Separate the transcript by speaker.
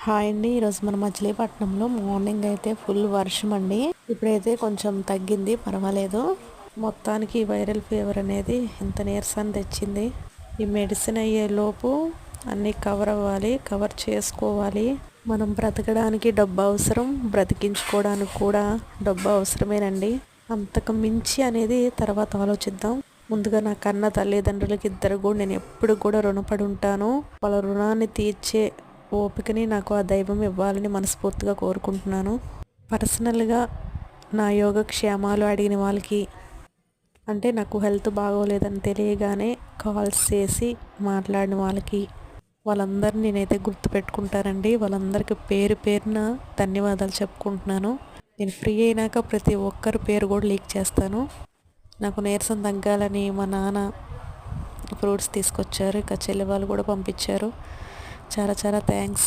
Speaker 1: Hi అండి. ఈరోజు మన మచిలీపట్నంలో మార్నింగ్ అయితే ఫుల్ వర్షం అండి. ఇప్పుడైతే కొంచెం తగ్గింది, పర్వాలేదు. మొత్తానికి వైరల్ ఫీవర్ అనేది ఇంత నీరసాన్ని తెచ్చింది. ఈ మెడిసిన్ అయ్యే లోపు అన్నీ కవర్ అవ్వాలి, కవర్ చేసుకోవాలి. మనం బ్రతకడానికి డబ్బు అవసరం, బ్రతికించుకోవడానికి కూడా డబ్బు అవసరమేనండి. అంతకు మించి అనేది తర్వాత ఆలోచిద్దాం. ముందుగా నా కన్న తల్లిదండ్రులకి ఇద్దరు కూడా నేను ఎప్పుడు కూడా రుణపడి ఉంటాను. వాళ్ళ రుణాన్ని తీర్చే ఓపికని నాకు ఆ దైవం ఇవ్వాలని మనస్ఫూర్తిగా కోరుకుంటున్నాను. పర్సనల్గా నా యోగక్షేమాలు అడిగిన వాళ్ళకి, అంటే నాకు హెల్త్ బాగోలేదని తెలియగానే కాల్స్ చేసి మాట్లాడిన వాళ్ళందరినీ నేనైతే గుర్తుపెట్టుకుంటానండి. వాళ్ళందరికీ పేరు పేరున ధన్యవాదాలు చెప్పుకుంటున్నాను. నేను ఫ్రీ అయినాక ప్రతి ఒక్కరి పేరు కూడా లీక్ చేస్తాను. నాకు నీరసం తగ్గాలని మా నాన్న ఫ్రూట్స్ తీసుకొచ్చారు, ఇక చెల్లి వాళ్ళు కూడా పంపించారు. చాలా చాలా థ్యాంక్స్.